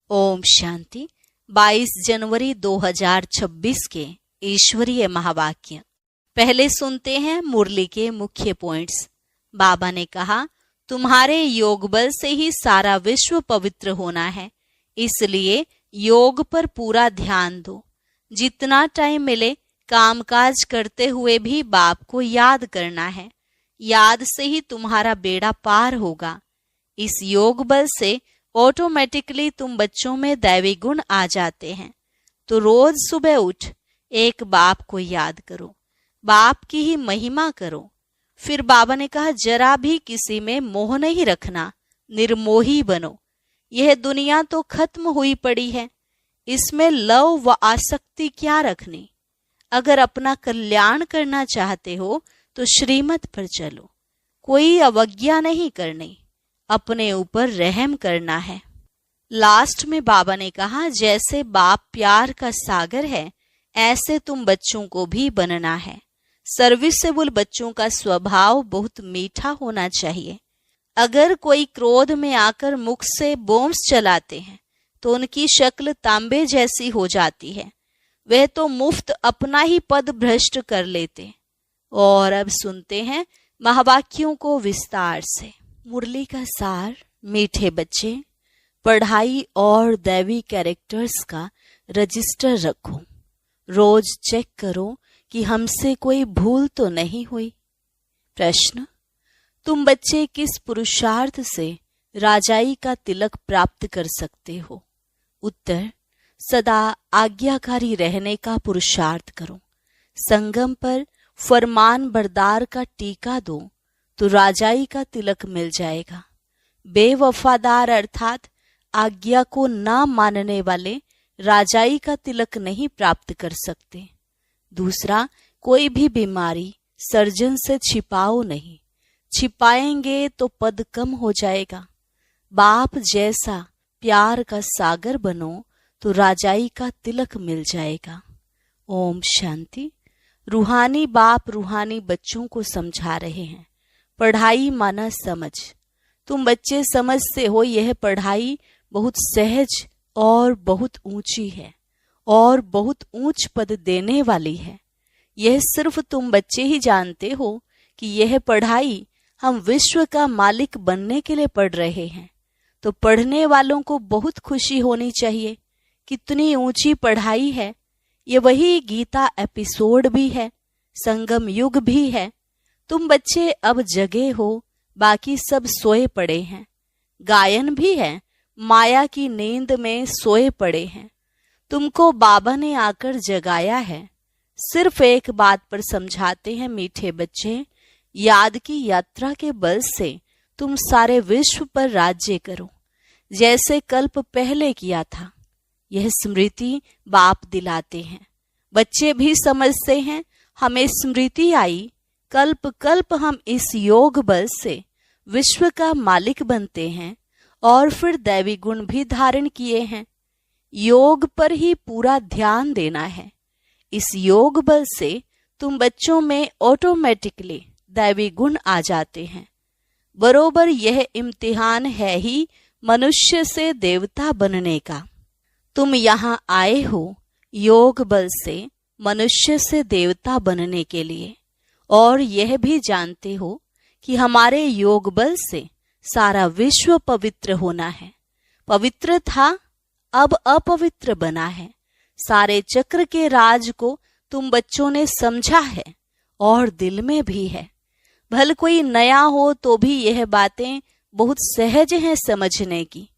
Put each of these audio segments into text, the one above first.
ओम शांति। 22 जनवरी 2026 के ईश्वरीय महावाक्य। पहले सुनते हैं मुरली के मुख्य पॉइंट्स। बाबा ने कहा, तुम्हारे योग बल से ही सारा विश्व पवित्र होना है, इसलिए योग पर पूरा ध्यान दो। जितना टाइम मिले कामकाज करते हुए भी बाप को याद करना है। याद से ही तुम्हारा बेड़ा पार होगा। इस योग बल से ऑटोमेटिकली तुम बच्चों में दैवी गुण आ जाते हैं। तो रोज सुबह उठ एक बाप को याद करो, बाप की ही महिमा करो। फिर बाबा ने कहा, जरा भी किसी में मोह नहीं रखना, निर्मोही बनो। यह दुनिया तो खत्म हुई पड़ी है, इसमें लव व आसक्ति क्या रखनी। अगर अपना कल्याण करना चाहते हो तो श्रीमत पर चलो, कोई अवज्ञा नहीं करनी, अपने ऊपर रहम करना है। लास्ट में बाबा ने कहा, जैसे बाप प्यार का सागर है, ऐसे तुम बच्चों को भी बनना है। सर्विसेबल बच्चों का स्वभाव बहुत मीठा होना चाहिए। अगर कोई क्रोध में आकर मुख से बॉम्ब्स चलाते हैं तो उनकी शक्ल तांबे जैसी हो जाती है। वह तो मुफ्त अपना ही पद भ्रष्ट कर लेते। और अब सुनते हैं महावाक्यों को विस्तार से। मुरली का सार। मीठे बच्चे, पढ़ाई और दैवी कैरेक्टर्स का रजिस्टर रखो। रोज चेक करो कि हमसे कोई भूल तो नहीं हुई। प्रश्न, तुम बच्चे किस पुरुषार्थ से राजाई का तिलक प्राप्त कर सकते हो? उत्तर, सदा आज्ञाकारी रहने का पुरुषार्थ करो। संगम पर फरमान बरदार का टीका दो तो राजाई का तिलक मिल जाएगा। बेवफादार अर्थात आज्ञा को ना मानने वाले राजाई का तिलक नहीं प्राप्त कर सकते। दूसरा, कोई भी बीमारी सर्जन से छिपाओ नहीं, छिपाएंगे तो पद कम हो जाएगा। बाप जैसा प्यार का सागर बनो तो राजाई का तिलक मिल जाएगा। ओम शांति। रूहानी बाप रूहानी बच्चों को समझा रहे हैं। पढ़ाई माना समझ। तुम बच्चे समझते हो यह पढ़ाई बहुत सहज और बहुत ऊंची है और बहुत ऊंच पद देने वाली है। यह सिर्फ तुम बच्चे ही जानते हो कि यह पढ़ाई हम विश्व का मालिक बनने के लिए पढ़ रहे हैं। तो पढ़ने वालों को बहुत खुशी होनी चाहिए। कितनी ऊंची पढ़ाई है। ये वही गीता एपिसोड भी है, संगम युग भी है। तुम बच्चे अब जगे हो, बाकी सब सोए पड़े हैं। गायन भी है, माया की नींद में सोए पड़े हैं। तुमको बाबा ने आकर जगाया है। सिर्फ एक बात पर समझाते हैं मीठे बच्चे, याद की यात्रा के बल से तुम सारे विश्व पर राज्य करो, जैसे कल्प पहले किया था। यह स्मृति बाप दिलाते हैं। बच्चे भी समझते हैं, हमें स्मृति आई, कल्प कल्प हम इस योग बल से विश्व का मालिक बनते हैं और फिर दैवी गुण भी धारण किए हैं। योग पर ही पूरा ध्यान देना है। इस योग बल से तुम बच्चों में ऑटोमेटिकली दैवी गुण आ जाते हैं। बरोबर यह इम्तिहान है ही मनुष्य से देवता बनने का। तुम यहाँ आए हो योग बल से मनुष्य से देवता बनने के लिए, और यह भी जानते हो कि हमारे योग बल से सारा विश्व पवित्र होना है। पवित्र था, अब अपवित्र बना है। सारे चक्र के राज को तुम बच्चों ने समझा है और दिल में भी है। भल कोई नया हो तो भी यह बातें बहुत सहज हैं समझने की।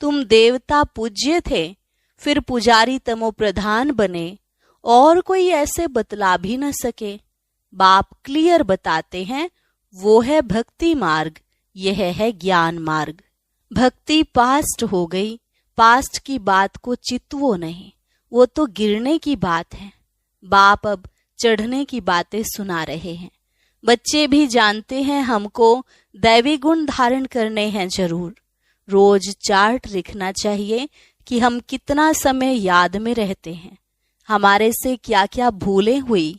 तुम देवता पूज्य थे, फिर पुजारी तमो प्रधान बने, और कोई ऐसे बतला भी न सके। बाप क्लियर बताते हैं, वो है भक्ति मार्ग, यह है ज्ञान मार्ग। भक्ति पास्ट हो गई, पास्ट की बात को चितवो नहीं, वो तो गिरने की बात है। बाप अब चढ़ने की बातें सुना रहे हैं। बच्चे भी जानते हैं हमको दैवी गुण धारण करने हैं जरूर। रोज चार्ट लिखना चाहिए कि हम कितना समय याद में रहते हैं, हमारे से क्या क्या भूलें हुई।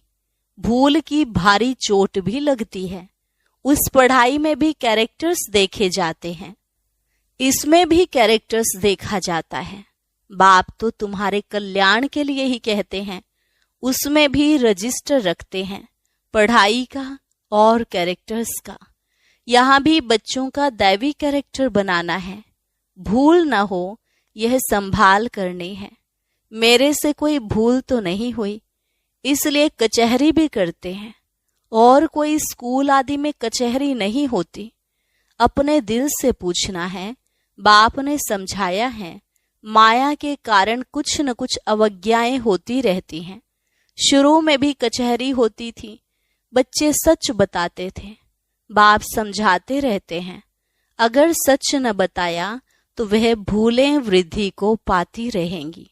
भूल की भारी चोट भी लगती है। उस पढ़ाई में भी कैरेक्टर्स देखे जाते हैं, इसमें भी कैरेक्टर्स देखा जाता है। बाप तो तुम्हारे कल्याण के लिए ही कहते हैं। उसमें भी रजिस्टर रखते हैं, पढ़ाई का और कैरेक्टर्स का। यहाँ भी बच्चों का दैवी कैरेक्टर बनाना है। भूल न हो यह संभाल करनी है। मेरे से कोई भूल तो नहीं हुई, इसलिए कचहरी भी करते हैं। और कोई स्कूल आदि में कचहरी नहीं होती। अपने दिल से पूछना है। बाप ने समझाया है, माया के कारण कुछ न कुछ अवज्ञाएं होती रहती हैं। शुरू में भी कचहरी होती थी, बच्चे सच बताते थे। बाप समझाते रहते हैं, अगर सच न बताया तो वह भूलें वृद्धि को पाती रहेंगी।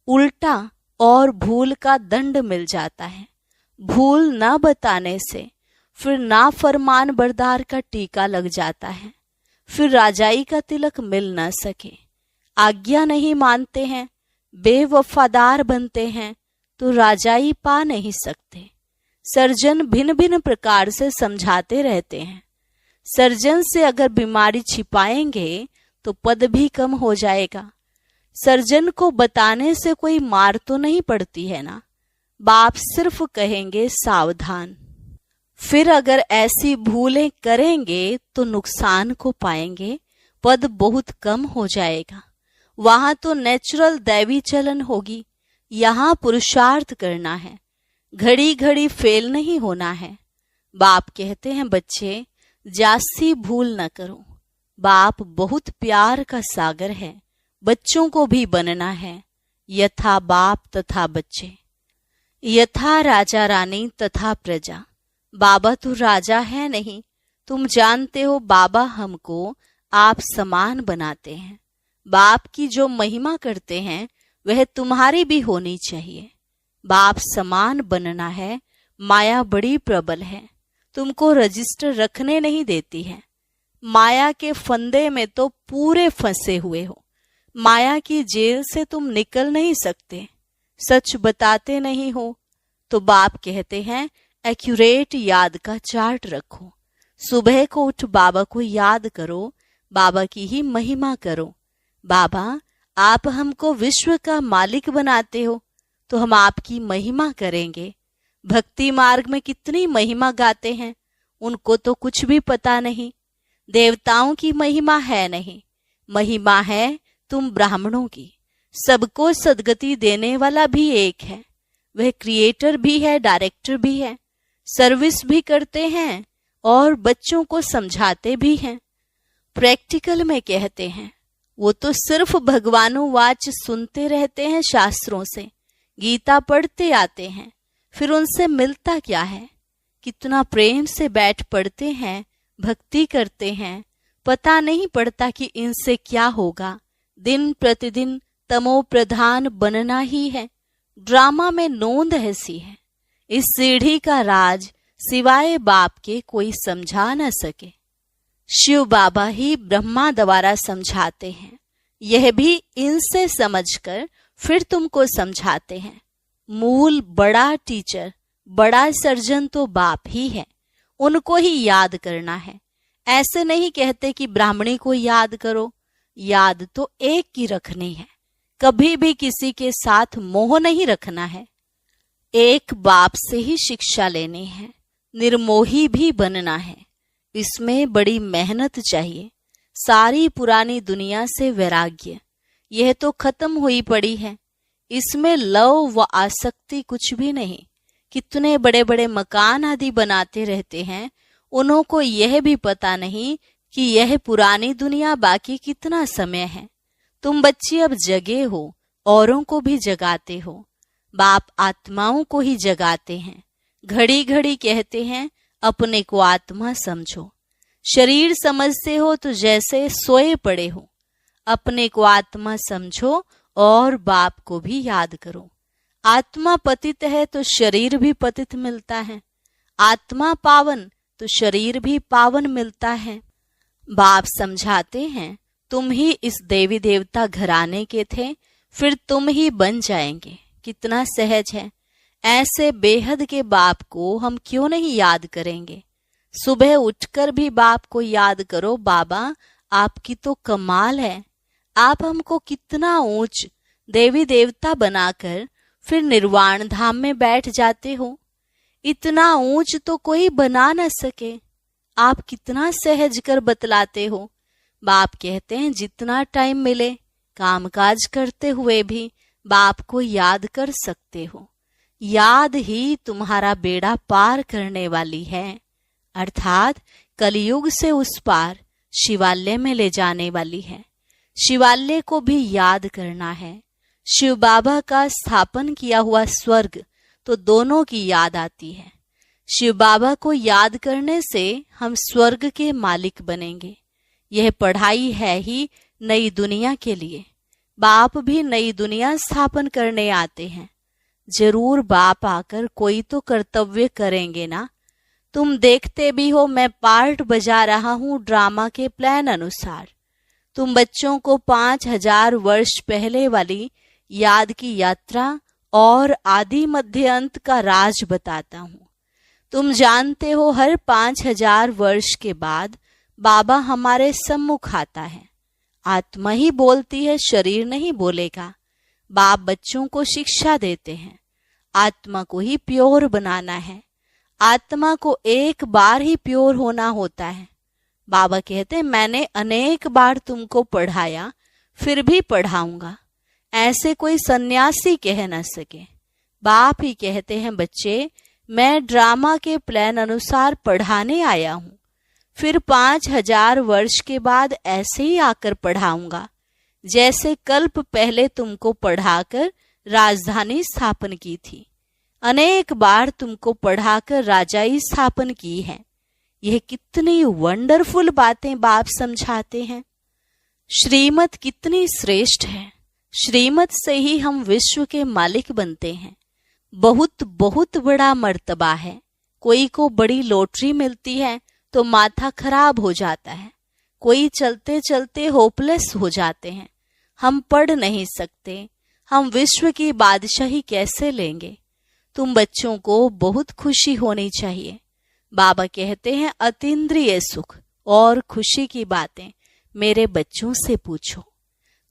उल्टा और भूल का दंड मिल जाता है। भूल न बताने से फिर नाफरमान बरदार का टीका लग जाता है। फिर राजाई का तिलक मिल न सके। आज्ञा नहीं मानते हैं, बेवफादार बनते हैं तो राजाई पा नहीं सकते। सर्जन भिन्न भिन्न प्रकार से समझाते रहते हैं। सर्जन से अगर बीमारी छिपाएंगे तो पद भी कम हो जाएगा। सर्जन को बताने से कोई मार तो नहीं पड़ती है ना। बाप सिर्फ कहेंगे सावधान। फिर अगर ऐसी भूलें करेंगे तो नुकसान को पाएंगे, पद बहुत कम हो जाएगा। वहां तो नेचुरल दैवी चलन होगी, यहाँ पुरुषार्थ करना है। घड़ी घड़ी फेल नहीं होना है। बाप कहते हैं, बच्चे जास्ती भूल न करो। बाप बहुत प्यार का सागर है, बच्चों को भी बनना है। यथा बाप तथा बच्चे, यथा राजा रानी तथा प्रजा। बाबा तो राजा है नहीं, तुम जानते हो बाबा हमको आप समान बनाते हैं। बाप की जो महिमा करते हैं वह तुम्हारी भी होनी चाहिए। बाप समान बनना है। माया बड़ी प्रबल है, तुमको रजिस्टर रखने नहीं देती है। माया के फंदे में तो पूरे फंसे हुए हो। माया की जेल से तुम निकल नहीं सकते। सच बताते नहीं हो तो बाप कहते हैं, एक्यूरेट याद का चार्ट रखो। सुबह को उठ बाबा को याद करो, बाबा की ही महिमा करो। बाबा आप हमको विश्व का मालिक बनाते हो तो हम आपकी महिमा करेंगे। भक्ति मार्ग में कितनी महिमा गाते हैं, उनको तो कुछ भी पता नहीं। देवताओं की महिमा है नहीं, महिमा है तुम ब्राह्मणों की। सबको सदगति देने वाला भी एक है। वह क्रिएटर भी है, डायरेक्टर भी है, सर्विस भी करते हैं और बच्चों को समझाते भी हैं। प्रैक्टिकल में कहते हैं, वो तो सिर्फ भगवानुवाच सुनते रहते हैं शास्त्रों से, गीता पढ़ते आते हैं, फिर उनसे मिलता क्या है। कितना प्रेम से बैठ पढ़ते हैं, भक्ति करते हैं, पता नहीं पड़ता कि इनसे क्या होगा। दिन प्रतिदिन तमो प्रधान बनना ही है। ड्रामा में नोंद ऐसी है, इस सीढ़ी का राज सिवाय बाप के कोई समझा न सके। शिव बाबा ही ब्रह्मा द्वारा समझाते हैं, यह भी इनसे समझकर फिर तुमको समझाते हैं। मूल बड़ा टीचर, बड़ा सर्जन तो बाप ही है, उनको ही याद करना है। ऐसे नहीं कहते कि ब्राह्मणी को याद करो, याद तो एक की रखनी है। कभी भी किसी के साथ मोह नहीं रखना है। एक बाप से ही शिक्षा लेनी है, निर्मोही भी बनना है। इसमें बड़ी मेहनत चाहिए। सारी पुरानी दुनिया से वैराग्य, यह तो खत्म हुई पड़ी है। इसमें लव व आसक्ति कुछ भी नहीं। कितने बड़े बड़े मकान आदि बनाते रहते हैं, उन्हों को यह भी पता नहीं कि यह पुरानी दुनिया बाकी कितना समय है। तुम बच्चे अब जगे हो, औरों को भी जगाते हो। बाप आत्माओं को ही जगाते हैं। घड़ी घड़ी कहते हैं, अपने को आत्मा समझो। शरीर समझते हो तो जैसे सोए पड़े हो। अपने को आत्मा समझो और बाप को भी याद करो। आत्मा पतित है तो शरीर भी पतित मिलता है। आत्मा पावन तो शरीर भी पावन मिलता है। बाप समझाते हैं, तुम ही इस देवी देवता घराने के थे, फिर तुम ही बन जाएंगे। कितना सहज है। ऐसे बेहद के बाप को हम क्यों नहीं याद करेंगे। सुबह उठकर भी बाप को याद करो। बाबा आपकी तो कमाल है, आप हमको कितना ऊंच देवी देवता बनाकर फिर निर्वाण धाम में बैठ जाते हो। इतना ऊंच तो कोई बना न सके। आप कितना सहज कर बतलाते हो। बाप कहते हैं जितना टाइम मिले कामकाज करते हुए भी बाप को याद कर सकते हो। याद ही तुम्हारा बेड़ा पार करने वाली है, अर्थात कलयुग से उस पार शिवालय में ले जाने वाली है। शिवालय को भी याद करना है। शिव बाबा का स्थापन किया हुआ स्वर्ग तो दोनों की याद आती है। शिव बाबा को याद करने से हम स्वर्ग के मालिक बनेंगे। यह पढ़ाई है ही नई दुनिया के लिए। बाप भी नई दुनिया स्थापन करने आते हैं। जरूर बाप आकर कोई तो कर्तव्य करेंगे ना। तुम देखते भी हो मैं पार्ट बजा रहा हूँ ड्रामा के प्लान अनुसार। तुम बच्चों को 5000 वर्ष पहले वाली याद की यात्रा और आदि मध्य अंत का राज बताता हूँ। तुम जानते हो हर 5000 वर्ष के बाद बाबा हमारे सम्मुख आता है। आत्मा ही बोलती है, शरीर नहीं बोलेगा। बाप बच्चों को शिक्षा देते हैं। आत्मा को ही प्योर बनाना है। आत्मा को एक बार ही प्योर होना होता है। बाबा कहते हैं मैंने अनेक बार तुमको पढ़ाया, फिर भी पढ़ाऊंगा। ऐसे कोई सन्यासी कह न सके। बाप ही कहते हैं बच्चे मैं ड्रामा के प्लान अनुसार पढ़ाने आया हूँ, फिर 5000 वर्ष के बाद ऐसे ही आकर पढ़ाऊंगा, जैसे कल्प पहले तुमको पढ़ाकर राजधानी स्थापन की थी। अनेक बार तुमको पढ़ाकर राजाई स्थापन की है। यह कितनी वंडरफुल बातें बाप समझाते हैं। श्रीमत कितनी श्रेष्ठ है। श्रीमत से ही हम विश्व के मालिक बनते हैं। बहुत बहुत बड़ा मर्तबा है। कोई को बड़ी लॉटरी मिलती है तो माथा खराब हो जाता है। कोई चलते चलते होपलेस हो जाते हैं। हम पढ़ नहीं सकते, हम विश्व की बादशाही कैसे लेंगे। तुम बच्चों को बहुत खुशी होनी चाहिए। बाबा कहते हैं अतीन्द्रिय सुख और खुशी की बातें मेरे बच्चों से पूछो।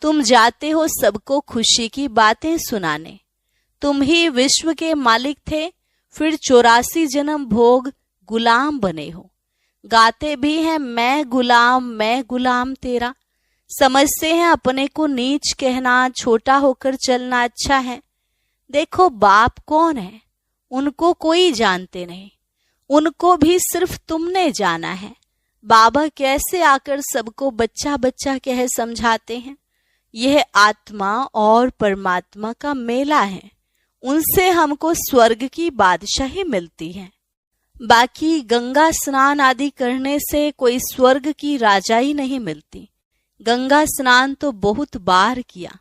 तुम जाते हो सबको खुशी की बातें सुनाने। तुम ही विश्व के मालिक थे, फिर 84 जन्म भोग गुलाम बने हो। गाते भी हैं मैं गुलाम तेरा। समझते हैं अपने को नीच कहना, छोटा होकर चलना अच्छा है। देखो बाप कौन है, उनको कोई जानते नहीं। उनको भी सिर्फ तुमने जाना है। बाबा कैसे आकर सबको बच्चा बच्चा कह समझाते हैं। यह आत्मा और परमात्मा का मेला है। उनसे हमको स्वर्ग की बादशाही मिलती है। बाकी गंगा स्नान आदि करने से कोई स्वर्ग की राजाई नहीं मिलती। गंगा स्नान तो बहुत बार किया।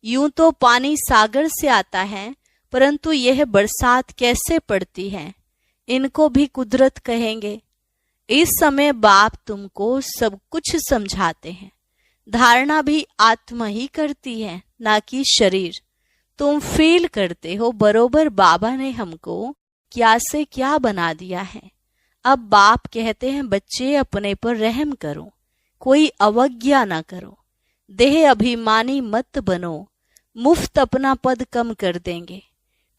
यूं तो पानी सागर से आता है, परंतु यह बरसात कैसे पड़ती है इनको भी कुदरत कहेंगे। इस समय बाप तुमको सब कुछ समझाते हैं। धारणा भी आत्मा ही करती है, ना कि शरीर। तुम फील करते हो बरोबर बाबा ने हमको क्या से क्या बना दिया है। अब बाप कहते हैं बच्चे अपने पर रहम करो, कोई अवज्ञा ना करो, देह अभिमानी मत बनो। मुफ्त अपना पद कम कर देंगे।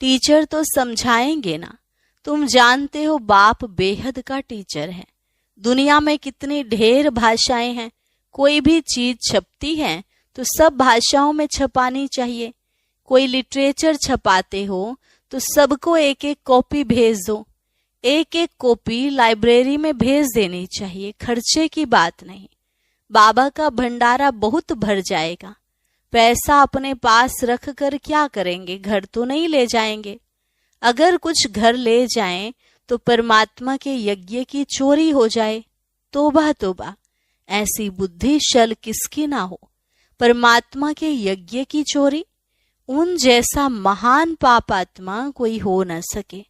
टीचर तो समझाएंगे ना। तुम जानते हो बाप बेहद का टीचर है। दुनिया में कितनी ढेर भाषाएं हैं। कोई भी चीज छपती है तो सब भाषाओं में छपानी चाहिए। कोई लिटरेचर छपाते हो तो सबको एक एक कॉपी भेज दो। एक एक कॉपी लाइब्रेरी में भेज देनी चाहिए, खर्चे की बात नहीं। बाबा का भंडारा बहुत भर जाएगा। पैसा अपने पास रख कर क्या करेंगे, घर तो नहीं ले जाएंगे। अगर कुछ घर ले जाएं तो परमात्मा के यज्ञ की चोरी हो जाए। तोबा तोबा, ऐसी बुद्धि शल किसकी ना हो। परमात्मा के यज्ञ की चोरी, उन जैसा महान पापात्मा कोई हो न सके।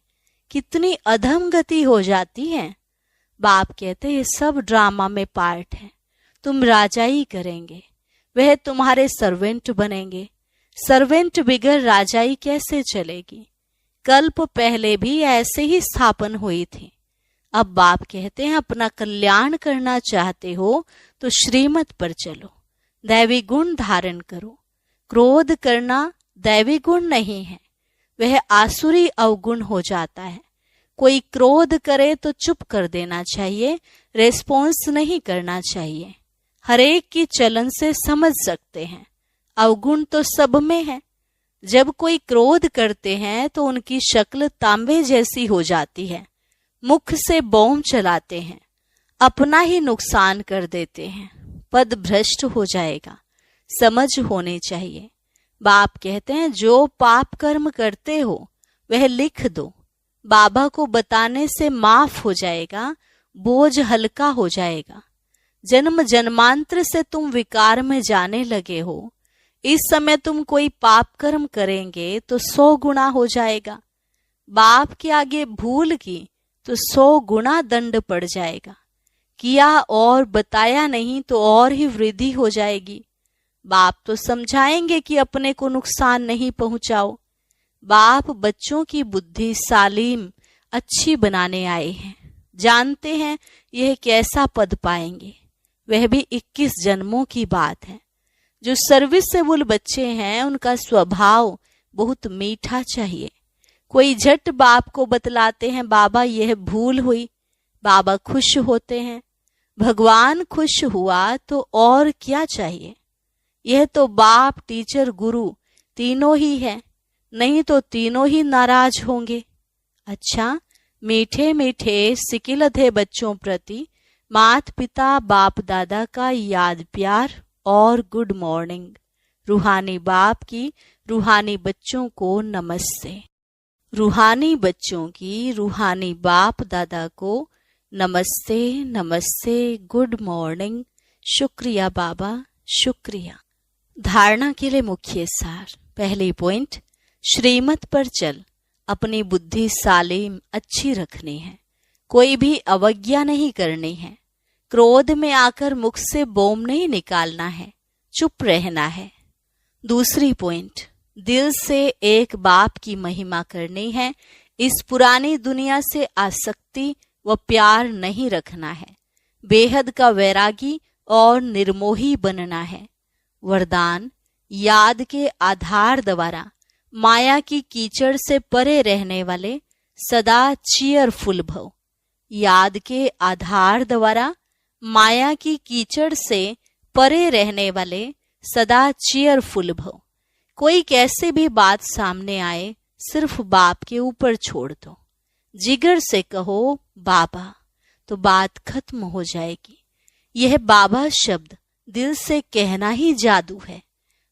कितनी अधम गति हो जाती है। बाप कहते ये सब ड्रामा में पार्ट है। तुम राजाई करेंगे, वह तुम्हारे सर्वेंट बनेंगे। सर्वेंट बिगर राजाई कैसे चलेगी। कल्प पहले भी ऐसे ही स्थापन हुई थी। अब बाप कहते हैं अपना कल्याण करना चाहते हो तो श्रीमत पर चलो, दैवी गुण धारण करो, क्रोध करना दैवी गुण नहीं है, वह आसुरी अवगुण हो जाता है। कोई क्रोध करे तो चुप कर देना चाहिए, रेस्पॉन्स नहीं करना चाहिए। हर एक की चलन से समझ सकते हैं, अवगुण तो सब में है। जब कोई क्रोध करते हैं तो उनकी शक्ल तांबे जैसी हो जाती है, मुख से बौम चलाते हैं, अपना ही नुकसान कर देते हैं, पद भ्रष्ट हो जाएगा। समझ होनी चाहिए। बाप कहते हैं जो पाप कर्म करते हो वह लिख दो, बाबा को बताने से माफ हो जाएगा, बोझ हल्का हो जाएगा। जन्म जन्मांतर से तुम विकार में जाने लगे हो, इस समय तुम कोई पाप कर्म करेंगे तो 100 गुना हो जाएगा। बाप के आगे भूल की तो 100 गुना दंड पड़ जाएगा। किया और बताया नहीं तो और ही वृद्धि हो जाएगी। बाप तो समझाएंगे कि अपने को नुकसान नहीं पहुंचाओ। बाप बच्चों की बुद्धि सालीम अच्छी बनाने आए हैं, जानते हैं यह कैसा पद पाएंगे, वह भी 21 जन्मों की बात है। जो सर्विसेबल बच्चे हैं उनका स्वभाव बहुत मीठा चाहिए। कोई झट बाप को बतलाते हैं बाबा यह भूल हुई, बाबा खुश होते हैं। भगवान खुश हुआ तो और क्या चाहिए। यह तो बाप टीचर गुरु तीनों ही है, नहीं तो तीनों ही नाराज होंगे। अच्छा, मीठे मीठे सिकिलधे बच्चों प्रति माता पिता बाप दादा का याद प्यार और गुड मॉर्निंग। रूहानी बाप की रूहानी बच्चों को नमस्ते। रूहानी बच्चों की रूहानी बाप दादा को नमस्ते नमस्ते, गुड मॉर्निंग। शुक्रिया बाबा, शुक्रिया। धारणा के लिए मुख्य सार। पहली पॉइंट, श्रीमत पर चल, अपनी बुद्धि सालीम अच्छी रखनी है, कोई भी अवज्ञा नहीं करनी है। क्रोध में आकर मुख से बोम नहीं निकालना है, चुप रहना है। दूसरी पॉइंट, दिल से एक बाप की महिमा करनी है। इस पुरानी दुनिया से आसक्ति व प्यार नहीं रखना है, बेहद का वैरागी और निर्मोही बनना है। वरदान, याद के आधार द्वारा माया की कीचड़ से परे रहने वाले सदा चीयरफुल भव। याद के आधार द्वारा माया की कीचड़ से परे रहने वाले सदा चीयरफुल भव। कोई कैसे भी बात सामने आए, सिर्फ बाप के ऊपर छोड़ दो, जिगर से कहो बाबा, तो बात खत्म हो जाएगी। यह बाबा शब्द दिल से कहना ही जादू है।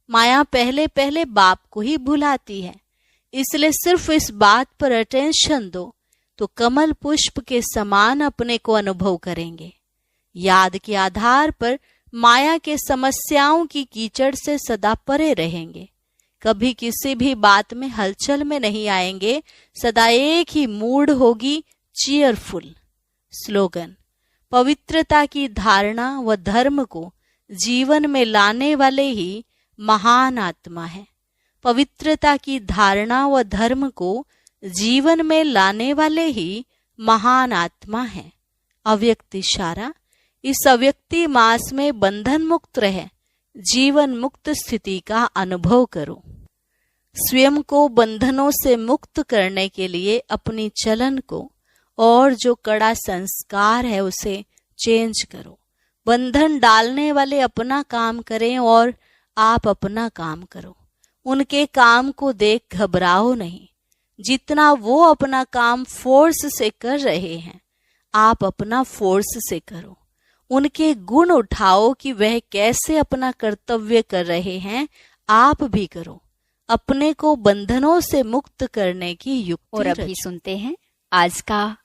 माया पहले पहले बाप को ही भुलाती है, इसलिए सिर्फ इस बात पर अटेंशन दो तो कमल पुष्प के समान अपने को अनुभव करेंगे। याद के आधार पर माया के समस्याओं की कीचड़ से सदा परे रहेंगे, कभी किसी भी बात में हलचल में नहीं आएंगे, सदा एक ही मूड होगी, चीयरफुल। स्लोगन, पवित्रता की धारणा व धर्म को जीवन में लाने वाले ही महान आत्मा है। पवित्रता की धारणा व धर्म को जीवन में लाने वाले ही महान आत्मा है। अव्यक्त इशारा, इस अव्यक्ति मास में बंधन मुक्त रहे, जीवन मुक्त स्थिति का अनुभव करो। स्वयं को बंधनों से मुक्त करने के लिए अपनी चलन को और जो कड़ा संस्कार है उसे चेंज करो। बंधन डालने वाले अपना काम करें और आप अपना काम करो। उनके काम को देख घबराओ नहीं। जितना वो अपना काम फोर्स से कर रहे हैं, आप अपना फोर्स से करो। उनके गुण उठाओ कि वह कैसे अपना कर्तव्य कर रहे हैं, आप भी करो। अपने को बंधनों से मुक्त करने की युक्ति। और अभी सुनते हैं आज का